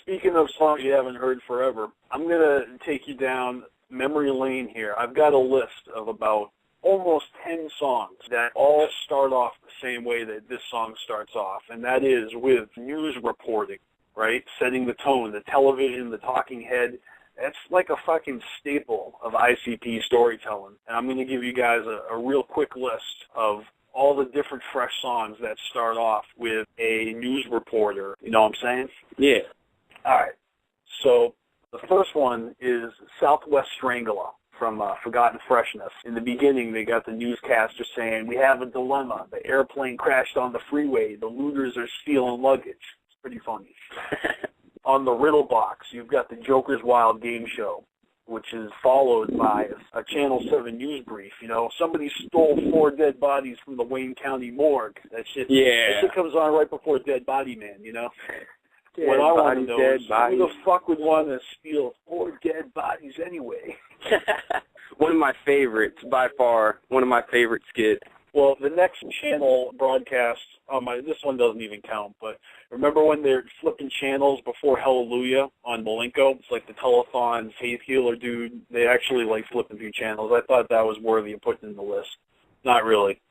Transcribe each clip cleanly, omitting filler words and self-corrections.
speaking of songs you haven't heard forever, I'm going to take you down memory lane here. I've got a list of about almost 10 songs that all start off the same way that this song starts off, and that is with news reporting, right? Setting the tone, the television, the talking head. That's like a fucking staple of ICP storytelling. And I'm going to give you guys a real quick list of all the different fresh songs that start off with a news reporter. You know what I'm saying? Yeah. All right. So the first one is Southwest Strangler from Forgotten Freshness. In the beginning, they got the newscaster saying, "We have a dilemma. The airplane crashed on the freeway. The looters are stealing luggage." It's pretty funny. On the riddle box, you've got the Joker's Wild Game Show, which is followed by a Channel 7 news brief. You know, somebody stole 4 dead bodies from the Wayne County morgue. That shit comes on right before Dead Body Man, you know? What I want to know is, who the fuck would want to steal 4 dead bodies anyway? One of my favorites, by far, one of my favorite skits. Well, the next channel broadcast, this one doesn't even count, but remember when they're flipping channels before Hallelujah on Malenko? It's like the telethon faith healer dude. They actually like flipping through channels. I thought that was worthy of putting in the list. Not really.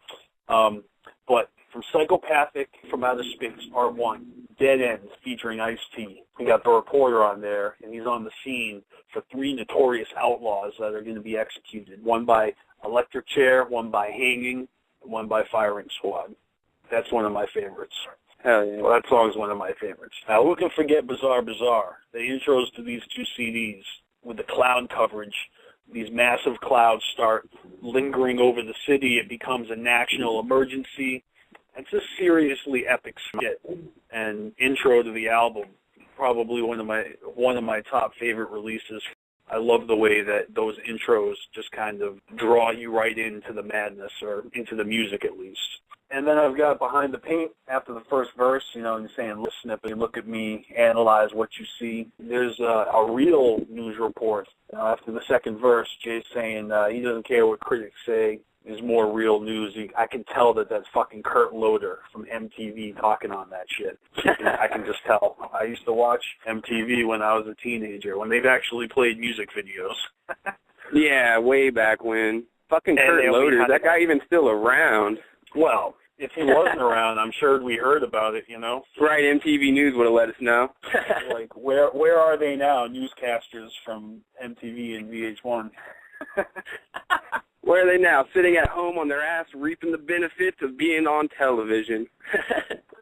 But from Psychopathic from Outer Space, Part 1, Dead Ends, featuring Ice-T. We got the reporter on there, and he's on the scene for 3 notorious outlaws that are going to be executed. One by electric chair, one by hanging, and one by firing squad. That's one of my favorites. Hell yeah. Well, that song's one of my favorites. Now, who can forget Bizarre Bizarre? The intros to these 2 CDs with the cloud coverage. These massive clouds start lingering over the city. It becomes a national emergency. It's a seriously epic skit and intro to the album. Probably one of my top favorite releases. I love the way that those intros just kind of draw you right into the madness, or into the music at least. And then I've got Behind the Paint after the first verse, you know, and saying, "Listen, Snippet, look at me, analyze what you see." There's a real news report. After the second verse, Jay's saying he doesn't care what critics say. There's more real news. I can tell that that's fucking Kurt Loder from MTV talking on that shit. I can just tell. I used to watch MTV when I was a teenager, when they've actually played music videos. Yeah, way back when. Fucking Kurt Loder, is that guy even still around? Well, if he wasn't around, I'm sure we heard about it, you know? Right, MTV News would have let us know. Like, where are they now, newscasters from MTV and VH1? Where are they now? Sitting at home on their ass, reaping the benefits of being on television.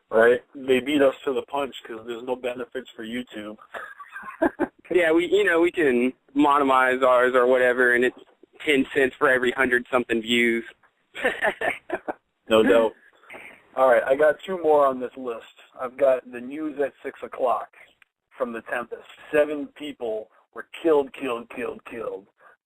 Right? They beat us to the punch because there's no benefits for YouTube. Yeah, we can monetize ours or whatever, and it's 10 cents for every 100-something views. No doubt. All right, I got 2 more on this list. I've got the news at 6 o'clock from The Tempest. 7 people were killed.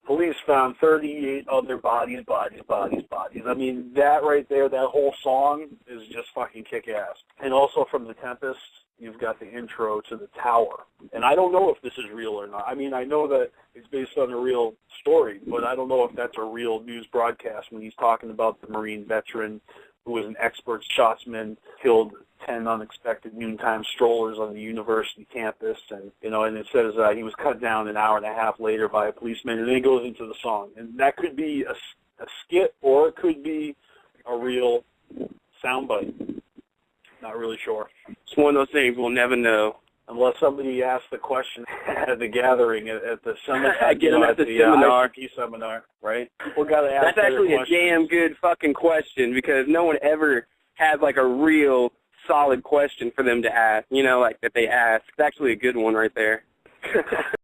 Police found 38 other bodies. I mean, that right there, that whole song is just fucking kick-ass. And also from The Tempest, you've got the intro to The Tower. And I don't know if this is real or not. I mean, I know that it's based on a real story, but I don't know if that's a real news broadcast when he's talking about the Marine veteran who was an expert shotsman, killed 10 unexpected noontime strollers on the university campus, and it says he was cut down an hour and a half later by a policeman, and then it goes into the song. And that could be a skit, or it could be a real soundbite. Not really sure. It's one of those things we'll never know. Unless somebody asks the question at the gathering, at the seminar. Get them at the seminar. ICP seminar, right? People got to ask. That's actually a damn good fucking question, because no one ever has like a real solid question for them to ask, like that they ask. It's actually a good one right there.